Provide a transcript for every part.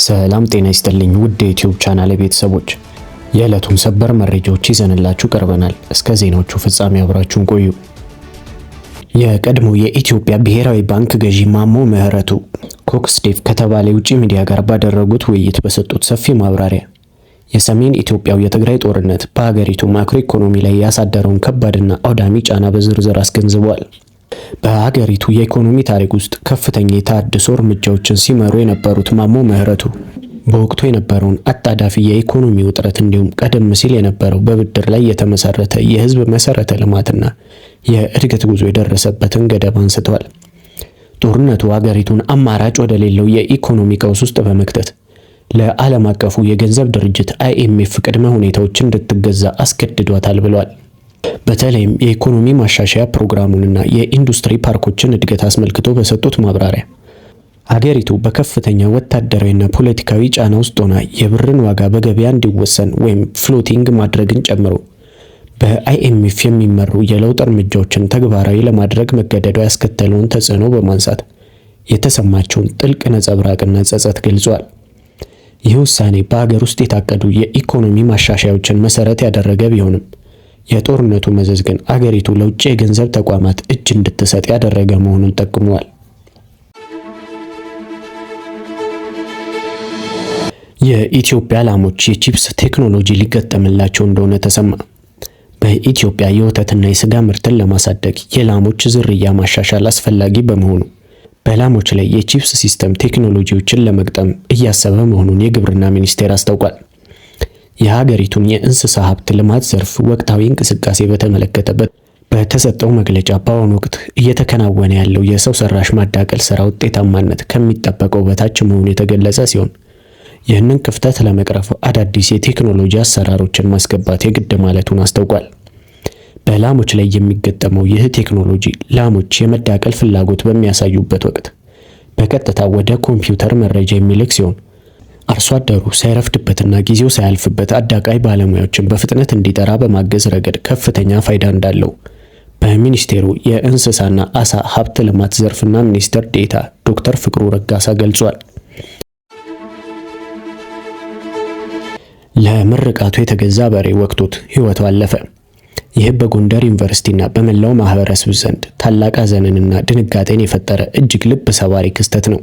ሰላም ጤና ይስጥልኝ ውድ የዩቲዩብ ቻናል ቤተሰቦች፣ የዕለቱን ሰበር መረጃዎች ይዘንላችሁ ቀርበናል። እስከ ዜናዎቹ ፍጻሜ አብራችሁን ቆዩ። የቀድሞ የኢትዮጵያ ብሔራዊ ባንክ ገዢ ማሞ ምህረቱ ኮክስዴቭ ከተባለ የውጭ ሚዲያ ጋር ባደረጉት ውይይት በሰጡት ሰፊ ማብራሪያ የሰሜን ኢትዮጵያው የትግራይ ጦርነት በሀገሪቱ ማክሮ ኢኮኖሚ ላይ ያሳደረውን ከባድና አውዳሚ ጫና በዝርዝር አስገንዝበዋል። በሀገሪቱ የኢኮኖሚ ታሪክ ውስጥ ከፍተኛ የተሃድሶ እርምጃዎችን ሲመሩ የነበሩት ማሞ ምህረቱ በወቅቱ የነበረውን አጣዳፊ የኢኮኖሚ ውጥረት እንዲሁም ቀደም ሲል የነበረው በብድር ላይ የተመሰረተ የህዝብ መሰረተ ልማትና የእድገት ጉዞ የደረሰበትን ገደብ አንስተዋል። ጦርነቱ ሀገሪቱን አማራጭ ወደሌለው የኢኮኖሚ ቀውስ ውስጥ በመክተት ለዓለም አቀፉ የገንዘብ ድርጅት IMF ቅድመ ሁኔታዎችን እንድትገዛ አስገድዷታል ብለዋል። በተለይም የኢኮኖሚ ማሻሻያ ፕሮግራሙንና የኢንዱስትሪ ፓርኮችን እድገት አስመልክቶ በሰጡት ማብራሪያ ሀገሪቱ በከፍተኛ ወታደራዊና ፖለቲካዊ ጫና ውስጥ ሆና የብርን ዋጋ በገበያ እንዲወሰን ወይም ፍሎቲንግ ማድረግን ጨምሮ በIMF የሚመሩ የለውጥ እርምጃዎችን ተግባራዊ ለማድረግ መገደዷ ያስከተለውን ተጽዕኖ በማንሳት የተሰማቸውን ጥልቅ ነጸብራቅና ጸጸት ገልጿል። ይህ ውሳኔ በሀገር ውስጥ የታቀዱ የኢኮኖሚ ማሻሻያዎችን መሰረት ያደረገ ቢሆንም የጦርነቱ መዘዝ ግን አገሪቱ ለውጭ የገንዘብ ተቋማት እጅ እንድትሰጥ ያደረገ መሆኑን ጠቁመዋል። የኢትዮጵያ ላሞች የቺፕስ ቴክኖሎጂ ሊገጠምላቸው እንደሆነ ተሰማ። በኢትዮጵያ የወተትና የስጋ ምርትን ለማሳደግ የላሞች ዝርያ ማሻሻል አስፈላጊ በመሆኑ በላሞች ላይ የቺፕስ ሲስተም ቴክኖሎጂዎችን ለመግጠም እያሰበ መሆኑን የግብርና ሚኒስቴር አስታውቋል። የሀገሪቱን የእንስሳ ሀብት ልማት ዘርፍ ወቅታዊ እንቅስቃሴ በተመለከተበት በተሰጠው መግለጫ በአሁኑ ወቅት እየተከናወነ ያለው የሰው ሰራሽ ማዳቀል ስራ ውጤታማነት ከሚጠበቀው በታች መሆኑ የተገለጸ ሲሆን ይህንን ክፍተት ለመቅረፍ አዳዲስ የቴክኖሎጂ አሰራሮችን ማስገባት የግድ ማለቱን አስታውቋል። በላሞች ላይ የሚገጠመው ይህ ቴክኖሎጂ ላሞች የመዳቀል ፍላጎት በሚያሳዩበት ወቅት በቀጥታ ወደ ኮምፒውተር መረጃ የሚልክ ሲሆን አርሶ አደሩ ሳይረፍድበትና ጊዜው ሳያልፍበት አዳቃይ ባለሙያዎችን በፍጥነት እንዲጠራ በማገዝ ረገድ ከፍተኛ ፋይዳ እንዳለው በሚኒስቴሩ የእንስሳና አሳ ሀብት ልማት ዘርፍና ሚኒስትር ዴኤታ ዶክተር ፍቅሩ ረጋሳ ገልጿል። ለምርቃቱ የተገዛ በሬ ወቅቶት ህይወቱ አለፈ። ይህ በጎንደር ዩኒቨርሲቲና በመላው ማህበረሰብ ዘንድ ታላቅ ሐዘንንና ድንጋጤን የፈጠረ እጅግ ልብ ሰባሪ ክስተት ነው።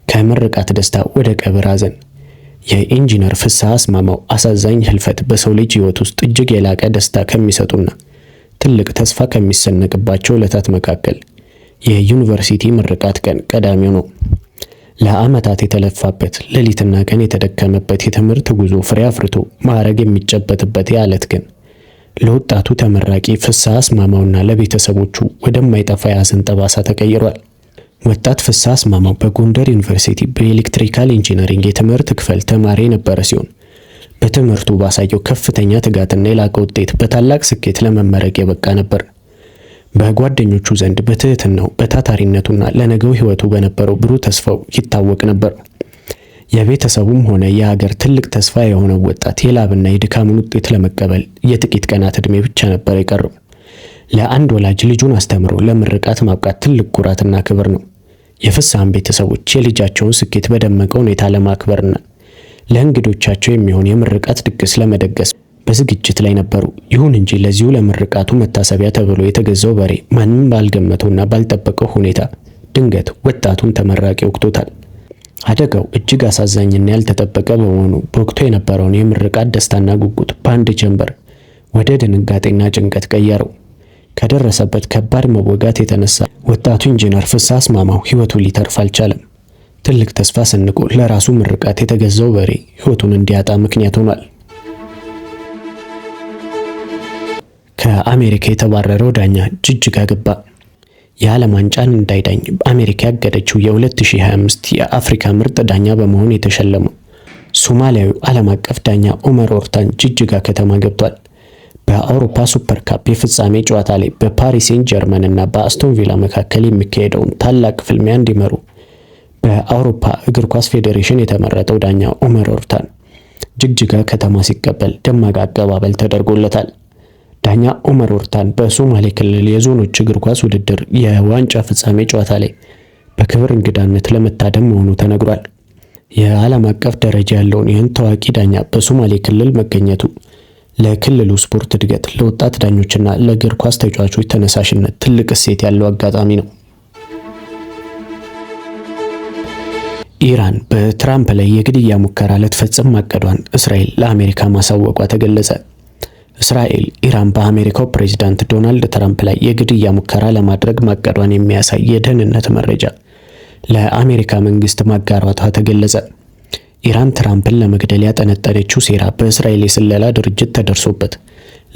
ከምርቃት ደስታ ወደ ቀብር ሐዘን። የኢንጂነር ፍስሐ አስማማው አሳዛኝ ህልፈት በሰው ልጅ ህይወት ውስጥ እጅግ የላቀ ደስታ ከሚሰጡና ትልቅ ተስፋ ከሚሰነቅባቸው ዕለታት መካከል የዩኒቨርሲቲ ምርቃት ቀን ቀዳሚው ነው። ለዓመታት የተለፋበት ሌሊትና ቀን የተደከመበት የትምህርት ጉዞ ፍሬ አፍርቶ ማዕረግ የሚጨበጥበት የዕለት ግን ለወጣቱ ተመራቂ ፍስሐ አስማማውና ለቤተሰቦቹ ወደማይጠፋ የሐዘን ጠባሳ ተቀይሯል። ወጣት ፍስሐ አስማማው በጎንደር ዩኒቨርሲቲ በኤሌክትሪካል ኢንጂነሪንግ የትምህርት ክፍል ተማሪ የነበረ ሲሆን በትምህርቱ ባሳየው ከፍተኛ ትጋትና የላቀ ውጤት በታላቅ ስኬት ለመመረቅ የበቃ ነበር። በጓደኞቹ ዘንድ በትህትናው በታታሪነቱና ለነገው ህይወቱ በነበረው ብሩህ ተስፋው ይታወቅ ነበር። የቤተሰቡም ሆነ የሀገር ትልቅ ተስፋ የሆነው ወጣት የላብና የድካሙን ውጤት ለመቀበል የጥቂት ቀናት ዕድሜ ብቻ ነበር የቀረው። ለአንድ ወላጅ ልጁን አስተምሮ ለምርቃት ማብቃት ትልቅ ኩራትና ክብር ነው። የፍስሐም ቤተሰቦች የልጃቸውን ስኬት በደመቀ ሁኔታ ለማክበርና ለእንግዶቻቸው የሚሆን የምርቃት ድግስ ለመደገስ በዝግጅት ላይ ነበሩ። ይሁን እንጂ ለዚሁ ለምርቃቱ መታሰቢያ ተብሎ የተገዛው በሬ ማንም ባልገመተውና ባልጠበቀው ሁኔታ ድንገት ወጣቱን ተመራቂ ወቅቶታል። አደጋው እጅግ አሳዛኝና ያልተጠበቀ በመሆኑ በወቅቱ የነበረውን የምርቃት ደስታና ጉጉት በአንድ ጀንበር ወደ ድንጋጤና ጭንቀት ቀየረው። ከደረሰበት ከባድ መወጋት የተነሳ ወጣቱ ኢንጂነር ፍስሐ አስማማው ህይወቱ ሊተርፍ አልቻለም። ትልቅ ተስፋ ሰንቆ ለራሱ ምርቃት የተገዛው በሬ ህይወቱን እንዲያጣ ምክንያት ሆኗል። ከአሜሪካ የተባረረው ዳኛ ጅጅጋ ገባ። የዓለም ዋንጫን እንዳይዳኝ አሜሪካ ያገደችው የ2025 የአፍሪካ ምርጥ ዳኛ በመሆን የተሸለመው ሶማሊያዊው ዓለም አቀፍ ዳኛ ኦመር ኦርታን ጅጅጋ ከተማ ገብቷል። በአውሮፓ ሱፐር ካፕ የፍጻሜ ጨዋታ ላይ በፓሪስ ሴን ጀርመን እና በአስቶን ቪላ መካከል የሚካሄደውን ታላቅ ፍልሚያ እንዲመሩ በአውሮፓ እግር ኳስ ፌዴሬሽን የተመረጠው ዳኛ ኦመር ኦርታን ጅግጅጋ ከተማ ሲቀበል ደማቅ አቀባበል ተደርጎለታል። ዳኛ ኦመር ኦርታን በሶማሌ ክልል የዞኖች እግር ኳስ ውድድር የዋንጫ ፍጻሜ ጨዋታ ላይ በክብር እንግዳነት ለመታደም መሆኑ ተነግሯል። የዓለም አቀፍ ደረጃ ያለውን ይህን ታዋቂ ዳኛ በሶማሌ ክልል መገኘቱ ለክልሉ ስፖርት እድገት፣ ለወጣት ዳኞችና ለእግር ኳስ ተጫዋቾች ተነሳሽነት ትልቅ እሴት ያለው አጋጣሚ ነው። ኢራን በትራምፕ ላይ የግድያ ሙከራ ልትፈጽም ማቀዷን እስራኤል ለአሜሪካ ማሳወቋ ተገለጸ። እስራኤል ኢራን በአሜሪካው ፕሬዝዳንት ዶናልድ ትራምፕ ላይ የግድያ ሙከራ ለማድረግ ማቀዷን የሚያሳይ የደህንነት መረጃ ለአሜሪካ መንግስት ማጋራቷ ተገለጸ። ኢራን ትራምፕን ለመግደል ያጠነጠነችው ሴራ በእስራኤል የስለላ ድርጅት ተደርሶበት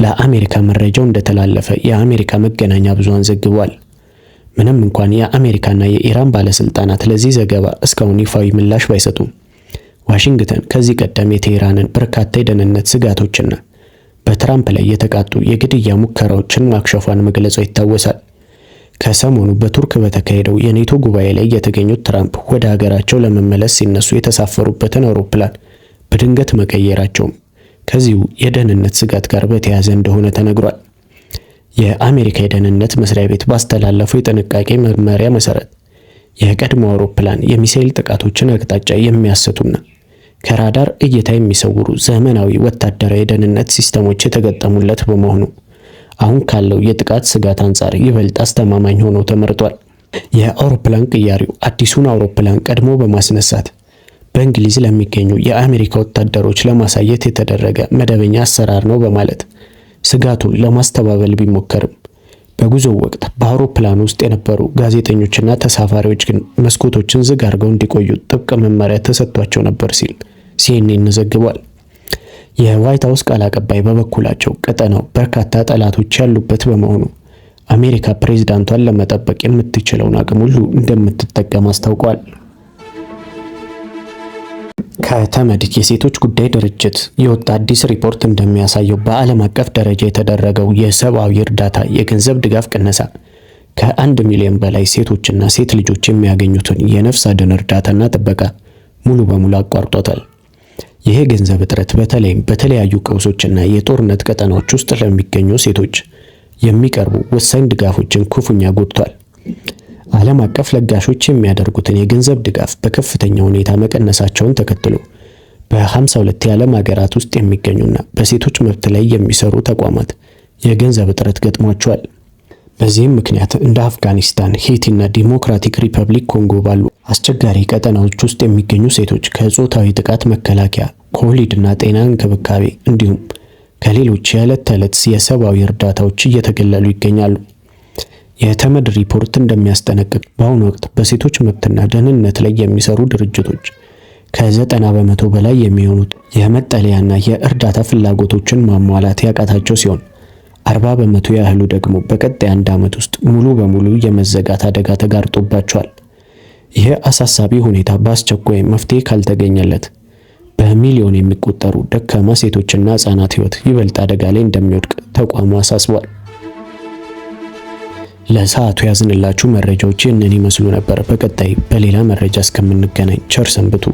ለአሜሪካ መረጃው እንደተላለፈ የአሜሪካ መገናኛ ብዙሃን ዘግቧል። ምንም እንኳን የአሜሪካና የኢራን ባለስልጣናት ለዚህ ዘገባ እስካሁን ይፋዊ ምላሽ ባይሰጡም ዋሽንግተን ከዚህ ቀደም የቴህራንን በርካታ የደህንነት ስጋቶችና በትራምፕ ላይ የተቃጡ የግድያ ሙከራዎችን ማክሸፏን መግለጿ ይታወሳል። ከሰሞኑ በቱርክ በተካሄደው የኔቶ ጉባኤ ላይ የተገኙት ትራምፕ ወደ ሀገራቸው ለመመለስ ሲነሱ የተሳፈሩበትን አውሮፕላን በድንገት መቀየራቸውም ከዚሁ የደህንነት ስጋት ጋር በተያያዘ እንደሆነ ተነግሯል። የአሜሪካ የደህንነት መስሪያ ቤት ባስተላለፈው የጥንቃቄ መመሪያ መሰረት የቀድሞ አውሮፕላን የሚሳኤል ጥቃቶችን አቅጣጫ የሚያስቱና ከራዳር እይታ የሚሰውሩ ዘመናዊ ወታደራዊ የደህንነት ሲስተሞች የተገጠሙለት በመሆኑ አሁን ካለው የጥቃት ስጋት አንጻር ይበልጥ አስተማማኝ ሆኖ ተመርጧል። የአውሮፕላን ቅያሪው አዲሱን አውሮፕላን ቀድሞ በማስነሳት በእንግሊዝ ለሚገኙ የአሜሪካ ወታደሮች ለማሳየት የተደረገ መደበኛ አሰራር ነው በማለት ስጋቱን ለማስተባበል ቢሞከርም በጉዞው ወቅት በአውሮፕላን ውስጥ የነበሩ ጋዜጠኞችና ተሳፋሪዎች ግን መስኮቶችን ዝግ አድርገው እንዲቆዩ ጥብቅ መመሪያ ተሰጥቷቸው ነበር ሲል ሲኤንኤን ዘግቧል። የዋይት ሃውስ ቃል አቀባይ በበኩላቸው ቀጠናው በርካታ ጠላቶች ያሉበት በመሆኑ አሜሪካ ፕሬዝዳንቷን ለመጠበቅ የምትችለውን አቅም ሁሉ እንደምትጠቀም አስታውቋል። ከተመድ የሴቶች ጉዳይ ድርጅት የወጣ አዲስ ሪፖርት እንደሚያሳየው በዓለም አቀፍ ደረጃ የተደረገው የሰብአዊ እርዳታ የገንዘብ ድጋፍ ቅነሳ ከ1 ሚሊዮን በላይ ሴቶችና ሴት ልጆች የሚያገኙትን የነፍስ አድን እርዳታና ጥበቃ ሙሉ በሙሉ አቋርጦታል። ይህ ገንዘብ እጥረት በተለይም በተለያዩ ቀውሶችና የጦርነት ቀጠናዎች ውስጥ ለሚገኙ ሴቶች የሚቀርቡ ወሳኝ ድጋፎችን ክፉኛ ጎድቷል። ዓለም አቀፍ ለጋሾች የሚያደርጉትን የገንዘብ ድጋፍ በከፍተኛ ሁኔታ መቀነሳቸውን ተከትሎ በ52 የዓለም ሀገራት ውስጥ የሚገኙና በሴቶች መብት ላይ የሚሰሩ ተቋማት የገንዘብ እጥረት ገጥሟቸዋል። በዚህም ምክንያት እንደ አፍጋኒስታን፣ ሄይቲና ዲሞክራቲክ ሪፐብሊክ ኮንጎ ባሉ አስቸጋሪ ቀጠናዎች ውስጥ የሚገኙ ሴቶች ከጾታዊ ጥቃት መከላከያ፣ ከወሊድና ጤና እንክብካቤ እንዲሁም ከሌሎች የዕለት ተዕለት የሰብአዊ እርዳታዎች እየተገለሉ ይገኛሉ። የተመድ ሪፖርት እንደሚያስጠነቅቅ በአሁኑ ወቅት በሴቶች መብትና ደህንነት ላይ የሚሰሩ ድርጅቶች ከ90 በመቶ በላይ የሚሆኑት የመጠለያና የእርዳታ ፍላጎቶችን ማሟላት ያቃታቸው ሲሆን 40 በመቶ ያህሉ ደግሞ በቀጣይ 1 ዓመት ውስጥ ሙሉ በሙሉ የመዘጋት አደጋ ተጋርጦባቸዋል። ይህ አሳሳቢ ሁኔታ በአስቸኳይ መፍትሄ ካልተገኘለት በሚሊዮን የሚቆጠሩ ደካማ ሴቶችና ህጻናት ህይወት ይበልጥ አደጋ ላይ እንደሚወድቅ ተቋሙ አሳስቧል። ለሰዓቱ ያዝንላችሁ መረጃዎች እነዚህ ይመስሉ ነበር። በቀጣይ በሌላ መረጃ እስከምንገናኝ ቸር ሰንብቱ።